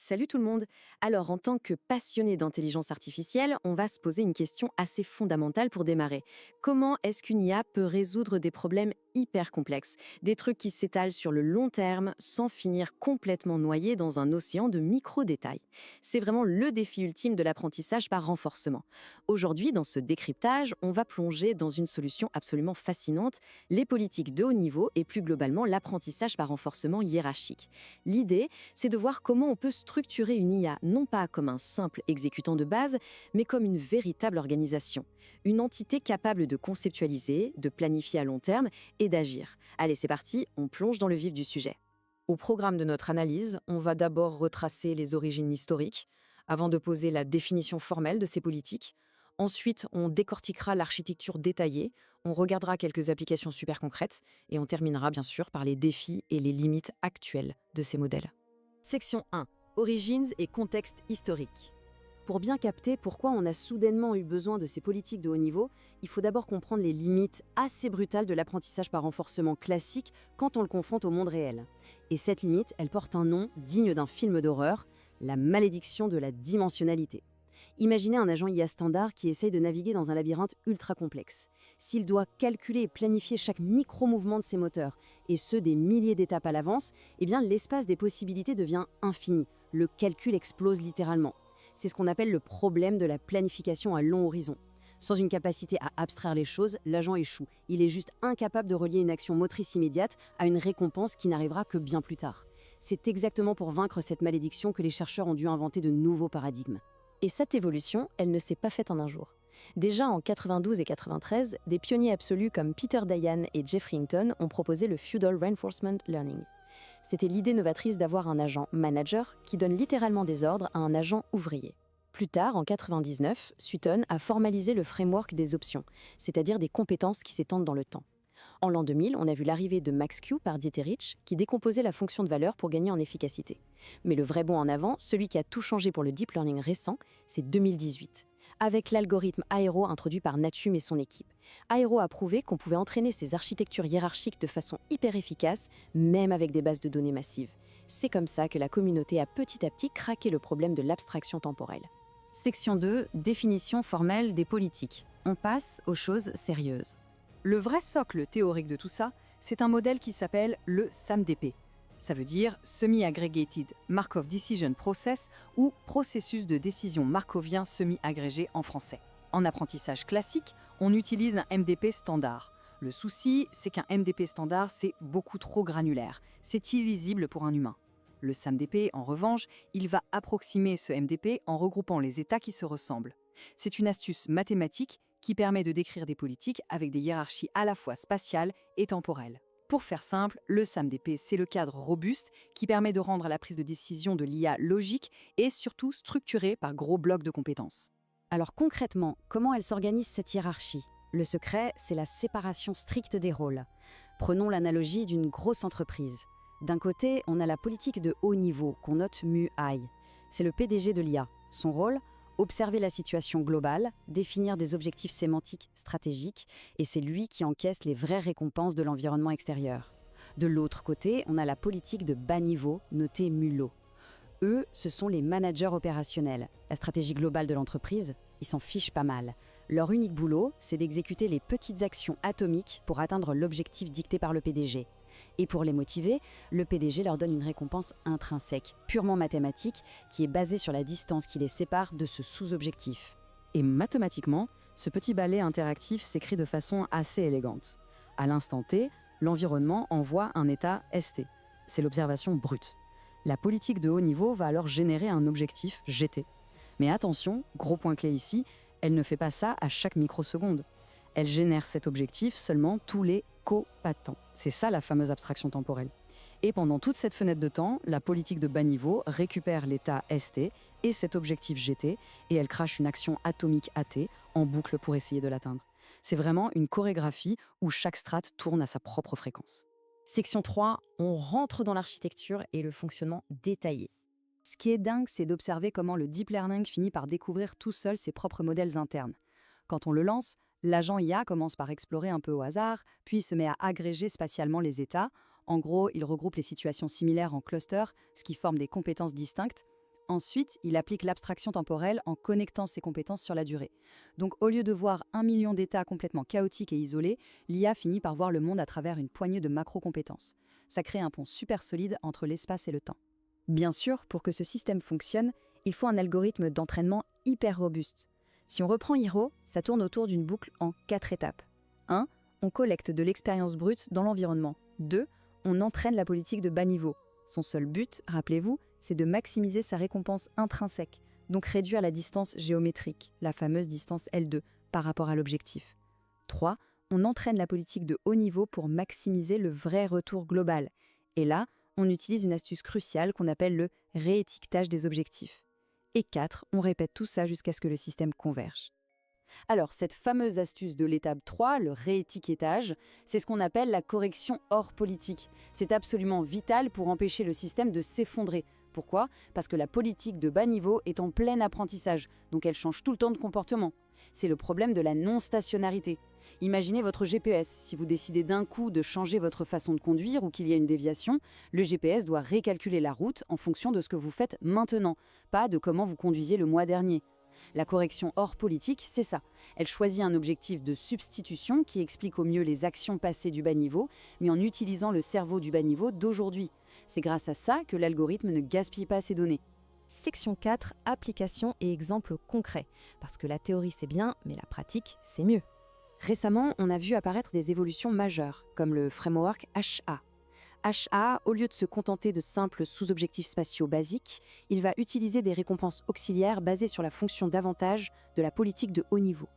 Salut tout le monde. Alors, en tant que passionné d'intelligence artificielle, on va se poser une question assez fondamentale pour démarrer. Comment est-ce qu'une IA peut résoudre des problèmes hyper complexes, des trucs qui s'étalent sur le long terme sans finir complètement noyés dans un océan de micro-détails? C'est vraiment le défi ultime de l'apprentissage par renforcement. Aujourd'hui, dans ce décryptage, on va plonger dans une solution absolument fascinante, les politiques de haut niveau et plus globalement l'apprentissage par renforcement hiérarchique. L'idée, c'est de voir comment on peut structurer une IA non pas comme un simple exécutant de base, mais comme une véritable organisation. Une entité capable de conceptualiser, de planifier à long terme et d'agir. Allez, c'est parti, on plonge dans le vif du sujet. Au programme de notre analyse, on va d'abord retracer les origines historiques, avant de poser la définition formelle de ces politiques. Ensuite, on décortiquera l'architecture détaillée, on regardera quelques applications super concrètes, et on terminera bien sûr par les défis et les limites actuelles de ces modèles. Section 1. Origines et contexte historique. Pour bien capter pourquoi on a soudainement eu besoin de ces politiques de haut niveau, il faut d'abord comprendre les limites assez brutales de l'apprentissage par renforcement classique quand on le confronte au monde réel. Et cette limite, elle porte un nom digne d'un film d'horreur, la malédiction de la dimensionnalité. Imaginez un agent IA standard qui essaye de naviguer dans un labyrinthe ultra complexe. S'il doit calculer et planifier chaque micro-mouvement de ses moteurs, et ce des milliers d'étapes à l'avance, eh bien l'espace des possibilités devient infini. Le calcul explose littéralement. C'est ce qu'on appelle le problème de la planification à long horizon. Sans une capacité à abstraire les choses, l'agent échoue. Il est juste incapable de relier une action motrice immédiate à une récompense qui n'arrivera que bien plus tard. C'est exactement pour vaincre cette malédiction que les chercheurs ont dû inventer de nouveaux paradigmes. Et cette évolution, elle ne s'est pas faite en un jour. Déjà en 92 et 93, des pionniers absolus comme Peter Dayan et Jeffrey Hinton ont proposé le Feudal Reinforcement Learning. C'était l'idée novatrice d'avoir un agent manager qui donne littéralement des ordres à un agent ouvrier. Plus tard, en 99, Sutton a formalisé le framework des options, c'est-à-dire des compétences qui s'étendent dans le temps. En l'an 2000, on a vu l'arrivée de MaxQ par Dieterich, qui décomposait la fonction de valeur pour gagner en efficacité. Mais le vrai bond en avant, celui qui a tout changé pour le deep learning récent, c'est 2018, avec l'algorithme Aero introduit par Natum et son équipe. Aero a prouvé qu'on pouvait entraîner ces architectures hiérarchiques de façon hyper efficace, même avec des bases de données massives. C'est comme ça que la communauté a petit à petit craqué le problème de l'abstraction temporelle. Section 2, définition formelle des politiques. On passe aux choses sérieuses. Le vrai socle théorique de tout ça, c'est un modèle qui s'appelle le SAMDP. Ça veut dire Semi-Aggregated Markov Decision Process ou processus de décision markovien semi-agrégé en français. En apprentissage classique, on utilise un MDP standard. Le souci, c'est qu'un MDP standard, c'est beaucoup trop granulaire. C'est illisible pour un humain. Le SAMDP, en revanche, il va approximer ce MDP en regroupant les états qui se ressemblent. C'est une astuce mathématique qui permet de décrire des politiques avec des hiérarchies à la fois spatiales et temporelles. Pour faire simple, le SAMDP, c'est le cadre robuste qui permet de rendre la prise de décision de l'IA logique et surtout structurée par gros blocs de compétences. Alors concrètement, comment elle s'organise cette hiérarchie ? Le secret, c'est la séparation stricte des rôles. Prenons l'analogie d'une grosse entreprise. D'un côté, on a la politique de haut niveau, qu'on note MU-I. C'est le PDG de l'IA. Son rôle ? Observer la situation globale, définir des objectifs sémantiques stratégiques, et c'est lui qui encaisse les vraies récompenses de l'environnement extérieur. De l'autre côté, on a la politique de bas niveau, notée MULO. Eux, ce sont les managers opérationnels. La stratégie globale de l'entreprise, ils s'en fichent pas mal. Leur unique boulot, c'est d'exécuter les petites actions atomiques pour atteindre l'objectif dicté par le PDG. Et pour les motiver, le PDG leur donne une récompense intrinsèque, purement mathématique, qui est basée sur la distance qui les sépare de ce sous-objectif. Et mathématiquement, ce petit ballet interactif s'écrit de façon assez élégante. À l'instant T, l'environnement envoie un état ST. C'est l'observation brute. La politique de haut niveau va alors générer un objectif GT. Mais attention, gros point clé ici, elle ne fait pas ça à chaque microseconde. Elle génère cet objectif seulement tous les copatents. C'est ça la fameuse abstraction temporelle. Et pendant toute cette fenêtre de temps, la politique de bas niveau récupère l'état ST et cet objectif GT et elle crache une action atomique AT en boucle pour essayer de l'atteindre. C'est vraiment une chorégraphie où chaque strate tourne à sa propre fréquence. Section 3, on rentre dans l'architecture et le fonctionnement détaillé. Ce qui est dingue, c'est d'observer comment le deep learning finit par découvrir tout seul ses propres modèles internes. Quand on le lance, l'agent IA commence par explorer un peu au hasard, puis se met à agréger spatialement les états. En gros, il regroupe les situations similaires en clusters, ce qui forme des compétences distinctes. Ensuite, il applique l'abstraction temporelle en connectant ses compétences sur la durée. Donc au lieu de voir 1 million d'états complètement chaotiques et isolés, l'IA finit par voir le monde à travers une poignée de macro-compétences. Ça crée un pont super solide entre l'espace et le temps. Bien sûr, pour que ce système fonctionne, il faut un algorithme d'entraînement hyper robuste. Si on reprend Hiro, ça tourne autour d'une boucle en 4 étapes. 1. On collecte de l'expérience brute dans l'environnement. 2. On entraîne la politique de bas niveau. Son seul but, rappelez-vous, c'est de maximiser sa récompense intrinsèque, donc réduire la distance géométrique, la fameuse distance L2, par rapport à l'objectif. 3. On entraîne la politique de haut niveau pour maximiser le vrai retour global. Et là, on utilise une astuce cruciale qu'on appelle le réétiquetage des objectifs. Et 4. On répète tout ça jusqu'à ce que le système converge. Alors, cette fameuse astuce de l'étape 3, le réétiquetage, c'est ce qu'on appelle la correction hors politique. C'est absolument vital pour empêcher le système de s'effondrer. Pourquoi ? Parce que la politique de bas niveau est en plein apprentissage, donc elle change tout le temps de comportement. C'est le problème de la non-stationnarité. Imaginez votre GPS. Si vous décidez d'un coup de changer votre façon de conduire ou qu'il y a une déviation, le GPS doit récalculer la route en fonction de ce que vous faites maintenant, pas de comment vous conduisiez le mois dernier. La correction hors politique, c'est ça. Elle choisit un objectif de substitution qui explique au mieux les actions passées du bas niveau, mais en utilisant le cerveau du bas niveau d'aujourd'hui. C'est grâce à ça que l'algorithme ne gaspille pas ses données. Section 4, application et exemples concrets. Parce que la théorie c'est bien, mais la pratique c'est mieux. Récemment, on a vu apparaître des évolutions majeures, comme le framework HA. HA, au lieu de se contenter de simples sous-objectifs spatiaux basiques, il va utiliser des récompenses auxiliaires basées sur la fonction d'avantage de la politique de haut niveau.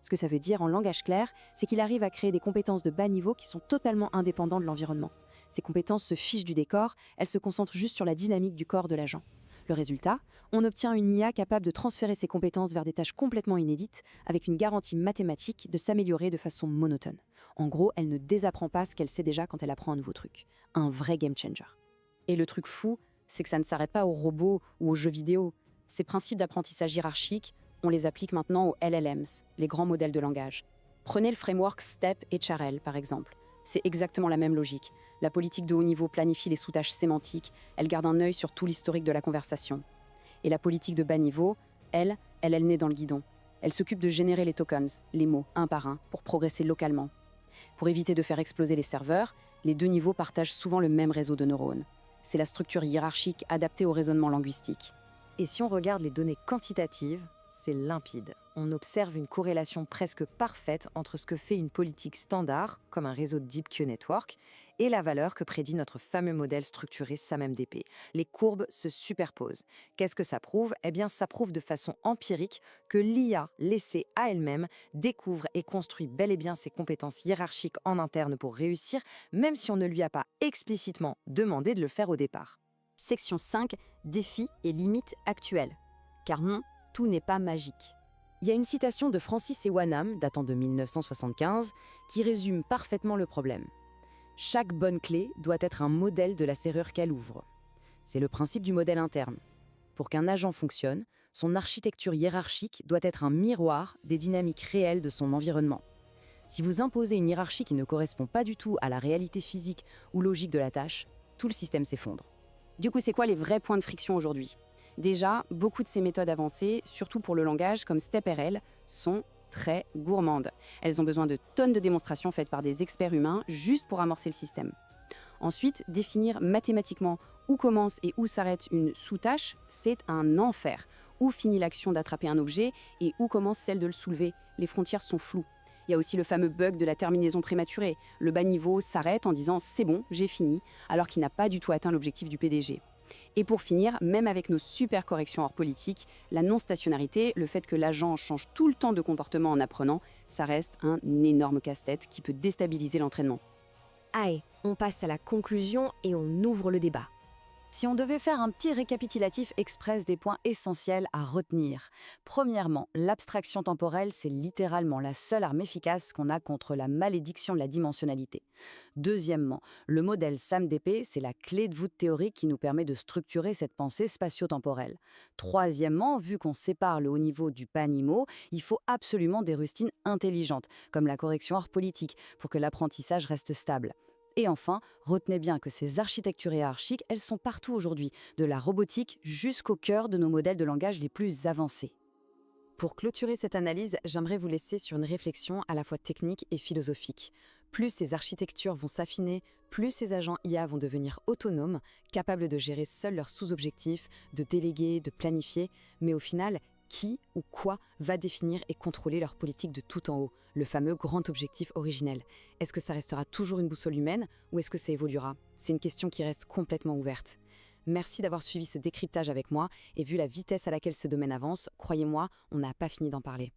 Ce que ça veut dire en langage clair, c'est qu'il arrive à créer des compétences de bas niveau qui sont totalement indépendantes de l'environnement. Ces compétences se fichent du décor, elles se concentrent juste sur la dynamique du corps de l'agent. Le résultat, on obtient une IA capable de transférer ses compétences vers des tâches complètement inédites, avec une garantie mathématique de s'améliorer de façon monotone. En gros, elle ne désapprend pas ce qu'elle sait déjà quand elle apprend un nouveau truc. Un vrai game changer. Et le truc fou, c'est que ça ne s'arrête pas aux robots ou aux jeux vidéo. Ces principes d'apprentissage hiérarchique, on les applique maintenant aux LLMs, les grands modèles de langage. Prenez le framework STEP et Charel, par exemple. C'est exactement la même logique. La politique de haut niveau planifie les sous-tâches sémantiques, elle garde un œil sur tout l'historique de la conversation. Et la politique de bas niveau, elle est le nez dans le guidon. Elle s'occupe de générer les tokens, les mots, un par un, pour progresser localement. Pour éviter de faire exploser les serveurs, les deux niveaux partagent souvent le même réseau de neurones. C'est la structure hiérarchique adaptée au raisonnement linguistique. Et si on regarde les données quantitatives, c'est limpide. On observe une corrélation presque parfaite entre ce que fait une politique standard, comme un réseau DeepQ Network, et la valeur que prédit notre fameux modèle structuré SAMMDP. Les courbes se superposent. Qu'est-ce que ça prouve ? Eh bien, ça prouve de façon empirique que l'IA, laissée à elle-même, découvre et construit bel et bien ses compétences hiérarchiques en interne pour réussir, même si on ne lui a pas explicitement demandé de le faire au départ. Section 5, défis et limites actuelles. Car non, tout n'est pas magique. Il y a une citation de Francis Ewanam, datant de 1975, qui résume parfaitement le problème. Chaque bonne clé doit être un modèle de la serrure qu'elle ouvre. C'est le principe du modèle interne. Pour qu'un agent fonctionne, son architecture hiérarchique doit être un miroir des dynamiques réelles de son environnement. Si vous imposez une hiérarchie qui ne correspond pas du tout à la réalité physique ou logique de la tâche, tout le système s'effondre. Du coup, c'est quoi les vrais points de friction aujourd'hui ? Déjà, beaucoup de ces méthodes avancées, surtout pour le langage comme StepRL, sont très gourmandes. Elles ont besoin de tonnes de démonstrations faites par des experts humains juste pour amorcer le système. Ensuite, définir mathématiquement où commence et où s'arrête une sous-tâche, c'est un enfer. Où finit l'action d'attraper un objet et où commence celle de le soulever. Les frontières sont floues. Il y a aussi le fameux bug de la terminaison prématurée. Le bas niveau s'arrête en disant « c'est bon, j'ai fini », alors qu'il n'a pas du tout atteint l'objectif du PDG. Et pour finir, même avec nos super corrections hors politique, la non-stationnarité, le fait que l'agent change tout le temps de comportement en apprenant, ça reste un énorme casse-tête qui peut déstabiliser l'entraînement. Allez, on passe à la conclusion et on ouvre le débat. Si on devait faire un petit récapitulatif express des points essentiels à retenir. Premièrement, l'abstraction temporelle, c'est littéralement la seule arme efficace qu'on a contre la malédiction de la dimensionnalité. Deuxièmement, le modèle SAMDP, c'est la clé de voûte théorique qui nous permet de structurer cette pensée spatio-temporelle. Troisièmement, vu qu'on sépare le haut niveau du bas niveau, il faut absolument des rustines intelligentes, comme la correction hors politique, pour que l'apprentissage reste stable. Et enfin, retenez bien que ces architectures hiérarchiques, elles sont partout aujourd'hui, de la robotique jusqu'au cœur de nos modèles de langage les plus avancés. Pour clôturer cette analyse, j'aimerais vous laisser sur une réflexion à la fois technique et philosophique. Plus ces architectures vont s'affiner, plus ces agents IA vont devenir autonomes, capables de gérer seuls leurs sous-objectifs, de déléguer, de planifier, mais au final, qui ou quoi va définir et contrôler leur politique de tout en haut, le fameux grand objectif originel? Est-ce que ça restera toujours une boussole humaine ou est-ce que ça évoluera? C'est une question qui reste complètement ouverte. Merci d'avoir suivi ce décryptage avec moi et vu la vitesse à laquelle ce domaine avance, croyez-moi, on n'a pas fini d'en parler.